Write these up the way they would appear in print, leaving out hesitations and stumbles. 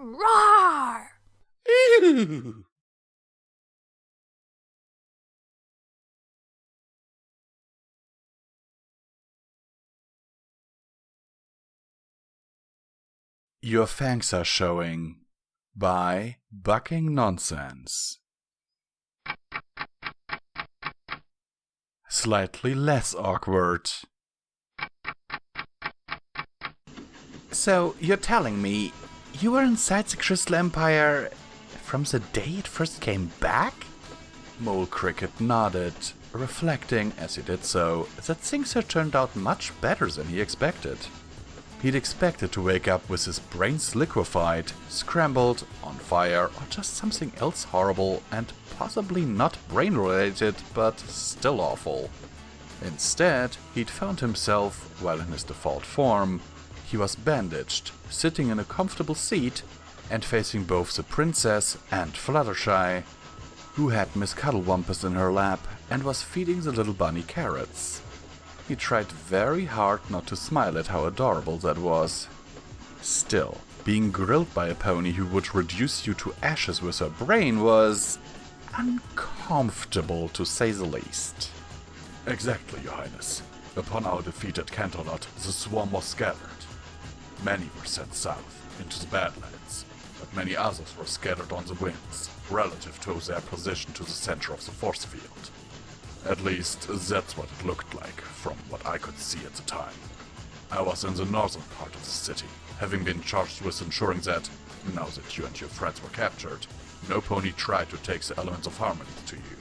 Roar! Ew. Your fangs are showing by Bucking Nonsense. Slightly less awkward. So, you're telling me you were inside the Crystal Empire from the day it first came back? Mole Cricket nodded, reflecting as he did so that things had turned out much better than he expected. He'd expected to wake up with his brains liquefied, scrambled, on fire, or just something else horrible and possibly not brain-related, but still awful. Instead, he'd found himself, while in his default form, he was bandaged, sitting in a comfortable seat, and facing both the princess and Fluttershy, who had Miss Cuddlewampus in her lap and was feeding the little bunny carrots. He tried very hard not to smile at how adorable that was. Still, being grilled by a pony who would reduce you to ashes with her brain was uncomfortable, to say the least. Exactly, Your Highness. Upon our defeat at Canterlot, the swarm was scattered. Many were sent south, into the Badlands, but many others were scattered on the winds, relative to their position to the center of the force field. At least, that's what it looked like, from what I could see at the time. I was in the northern part of the city, having been charged with ensuring that, now that you and your friends were captured, no pony tried to take the elements of harmony to you.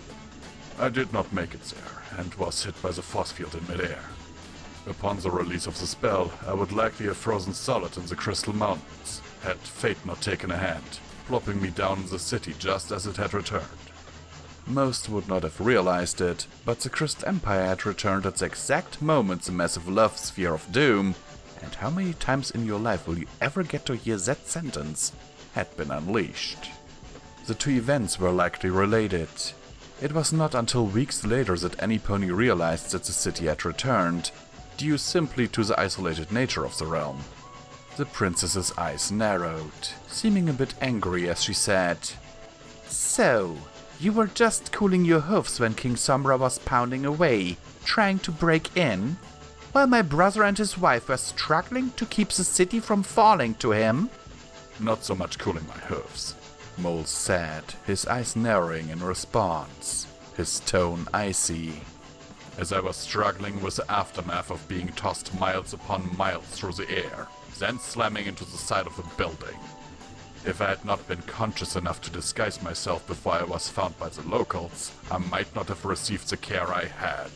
I did not make it there, and was hit by the force field in midair. Upon the release of the spell, I would likely have frozen solid in the Crystal Mountains, had fate not taken a hand, plopping me down in the city just as it had returned. Most would not have realized it, but the Crystal Empire had returned at the exact moment the massive love sphere of doom, and how many times in your life will you ever get to hear that sentence, had been unleashed. The two events were likely related. It was not until weeks later that any pony realized that the city had returned, due simply to the isolated nature of the realm. The princess's eyes narrowed, seeming a bit angry as she said, "So, you were just cooling your hoofs when King Sombra was pounding away, trying to break in, while my brother and his wife were struggling to keep the city from falling to him?" Not so much cooling my hoofs, Mole said, his eyes narrowing in response, his tone icy. As I was struggling with the aftermath of being tossed miles upon miles through the air, then slamming into the side of a building. If I had not been conscious enough to disguise myself before I was found by the locals, I might not have received the care I had.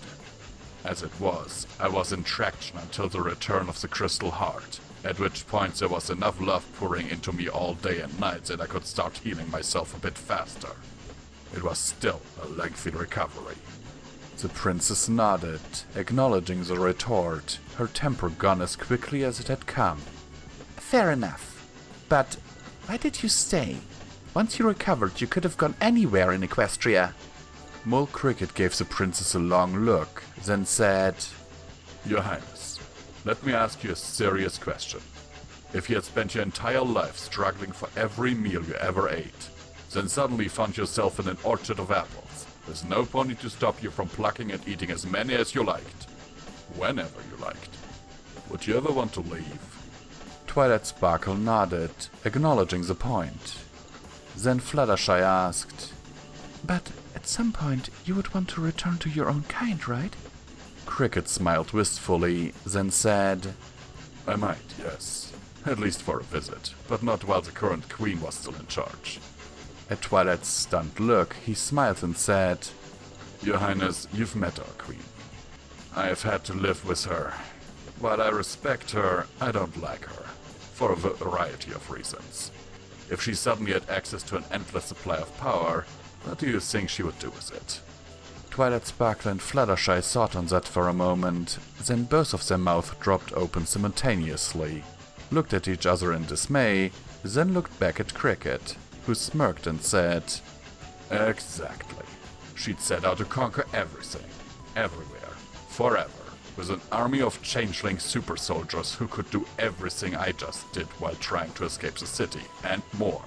As it was, I was in traction until the return of the Crystal Heart, at which point there was enough love pouring into me all day and night that I could start healing myself a bit faster. It was still a lengthy recovery. The princess nodded, acknowledging the retort, her temper gone as quickly as it had come. "Fair enough. But why did you stay? Once you recovered, you could have gone anywhere in Equestria." Mole Cricket gave the princess a long look, then said, Your Highness, let me ask you a serious question. If you had spent your entire life struggling for every meal you ever ate, then suddenly found yourself in an orchard of apples, with no pony to stop you from plucking and eating as many as you liked, whenever you liked, would you ever want to leave? Twilight Sparkle nodded, acknowledging the point. Then Fluttershy asked, "But at some point you would want to return to your own kind, right?" Cricket smiled wistfully, then said, I might, yes. At least for a visit, but not while the current queen was still in charge. At Twilight's stunned look, he smiled and said, Your Highness, you've met our queen. I have had to live with her. While I respect her, I don't like her, for a variety of reasons. If she suddenly had access to an endless supply of power, what do you think she would do with it? Twilight Sparkle and Fluttershy thought on that for a moment, then both of their mouths dropped open simultaneously, looked at each other in dismay, then looked back at Cricket, who smirked and said, Exactly. She'd set out to conquer everything, everywhere, forever, with an army of changeling super soldiers who could do everything I just did while trying to escape the city, and more.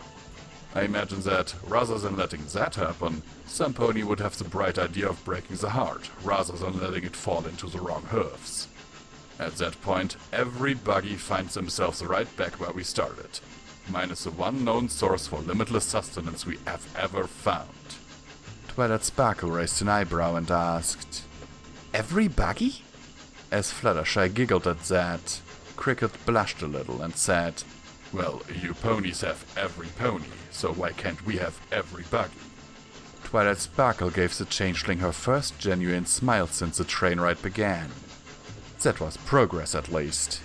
I imagine that, rather than letting that happen, some pony would have the bright idea of breaking the heart, rather than letting it fall into the wrong hooves. At that point, every buggy finds themselves right back where we started, minus the one known source for limitless sustenance we have ever found. Twilight Sparkle raised an eyebrow and asked, "Every buggy?" As Fluttershy giggled at that, Cricket blushed a little and said, "Well, you ponies have every pony, so why can't we have every buggy?" Twilight Sparkle gave the changeling her first genuine smile since the train ride began. That was progress, at least.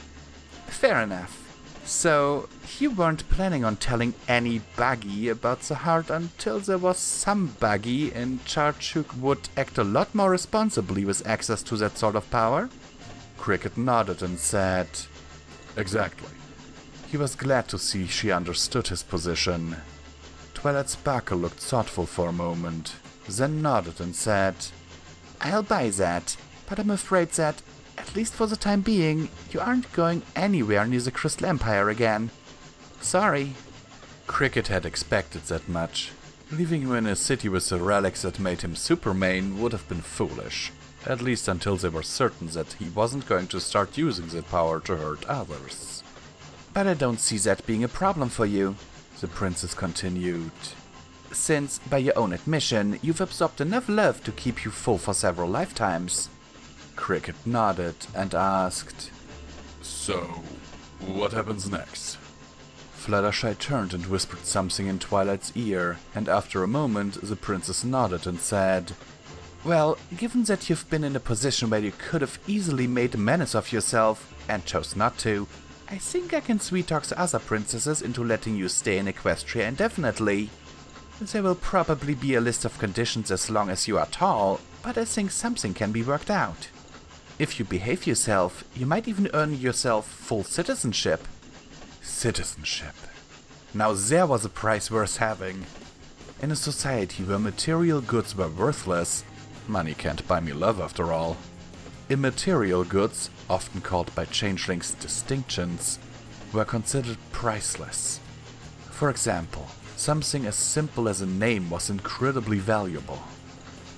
Fair enough. So, you weren't planning on telling any buggy about the heart until there was some buggy in charge who would act a lot more responsibly with access to that sort of power? Cricket nodded and said, "Exactly." He was glad to see she understood his position. Twilight Sparkle looked thoughtful for a moment, then nodded and said, "I'll buy that, but I'm afraid that, at least for the time being, you aren't going anywhere near the Crystal Empire again. Sorry." Cricket had expected that much. Leaving him in a city with the relics that made him Superman would have been foolish, at least until they were certain that he wasn't going to start using that power to hurt others. "But I don't see that being a problem for you," the princess continued, "since, by your own admission, you've absorbed enough love to keep you full for several lifetimes." Cricket nodded and asked, "So, what happens next?" Fluttershy turned and whispered something in Twilight's ear, and after a moment the princess nodded and said, "Well, given that you've been in a position where you could have easily made a menace of yourself, and chose not to, I think I can sweet-talk the other princesses into letting you stay in Equestria indefinitely. There will probably be a list of conditions as long as you are tall, but I think something can be worked out. If you behave yourself, you might even earn yourself full citizenship." Citizenship. Now there was a prize worth having. In a society where material goods were worthless, money can't buy me love after all. Immaterial goods, often called by changelings distinctions, were considered priceless. For example, something as simple as a name was incredibly valuable.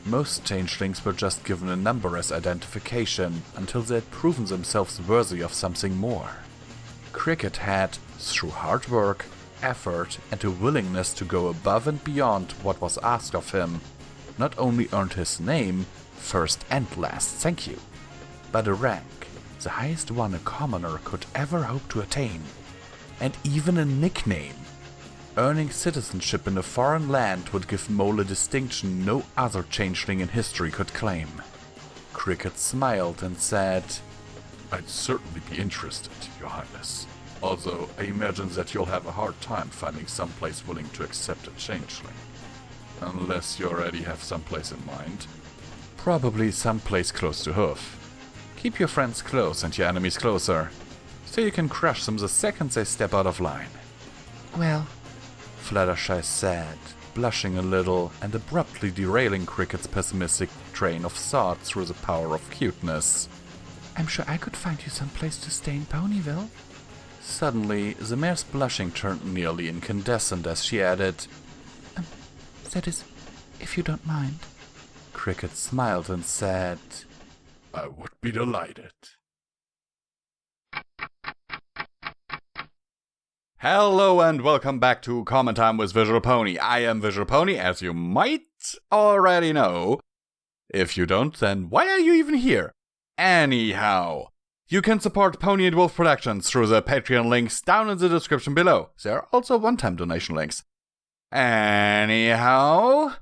Most changelings were just given a number as identification until they had proven themselves worthy of something more. Cricket had, through hard work, effort, and a willingness to go above and beyond what was asked of him, not only earned his name, first and last thank you, but a rank, the highest one a commoner could ever hope to attain, and even a nickname. Earning citizenship in a foreign land would give Mole a distinction no other changeling in history could claim. Cricket smiled and said, "I'd certainly be interested, Your Highness. Although I imagine that you'll have a hard time finding someplace willing to accept a changeling. Unless you already have someplace in mind." "Probably someplace close to Hoof. Keep your friends close and your enemies closer, so you can crush them the second they step out of line." "Well," Fluttershy said, blushing a little and abruptly derailing Cricket's pessimistic train of thought through the power of cuteness, "I'm sure I could find you someplace to stay in Ponyville." Suddenly, the mare's blushing turned nearly incandescent as she added, "That is, if you don't mind." Cricket smiled and said, "I would be delighted." Hello and welcome back to Comment Time with Visual Pony. I am Visual Pony, as you might already know. If you don't, then why are you even here? Anyhow, you can support Pony&Wolf Productions through the Patreon links down in the description below. There are also one-time donation links. Anyhow,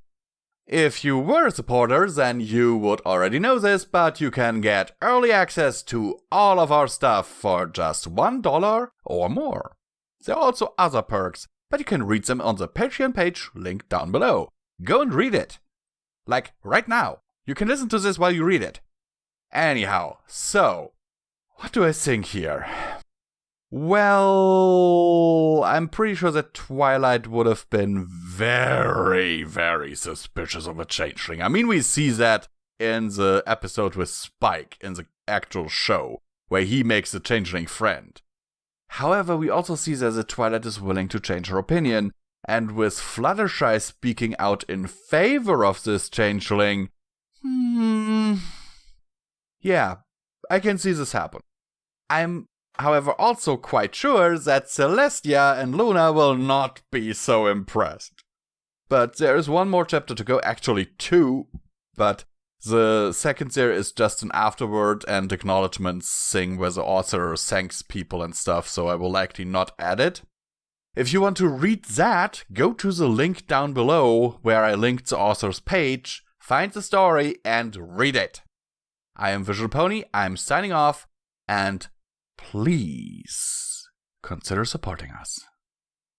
if you were a supporter, then you would already know this, but you can get early access to all of our stuff for just $1 or more. There are also other perks, but you can read them on the Patreon page linked down below. Go and read it. Like, right now. You can listen to this while you read it. Anyhow, so, what do I think here? Well, I'm pretty sure that Twilight would have been very, very suspicious of a changeling. I mean, we see that in the episode with Spike in the actual show, where he makes a changeling friend. However, we also see that Twilight is willing to change her opinion, and with Fluttershy speaking out in favor of this changeling, yeah, I can see this happen. I'm, however, also quite sure that Celestia and Luna will not be so impressed. But there is one more chapter to go, actually 2, but the second there is just an afterword and acknowledgements thing where the author thanks people and stuff, so I will likely not add it. If you want to read that, go to the link down below where I linked the author's page, find the story, and read it. I am Visual Pony, I'm signing off, and please consider supporting us.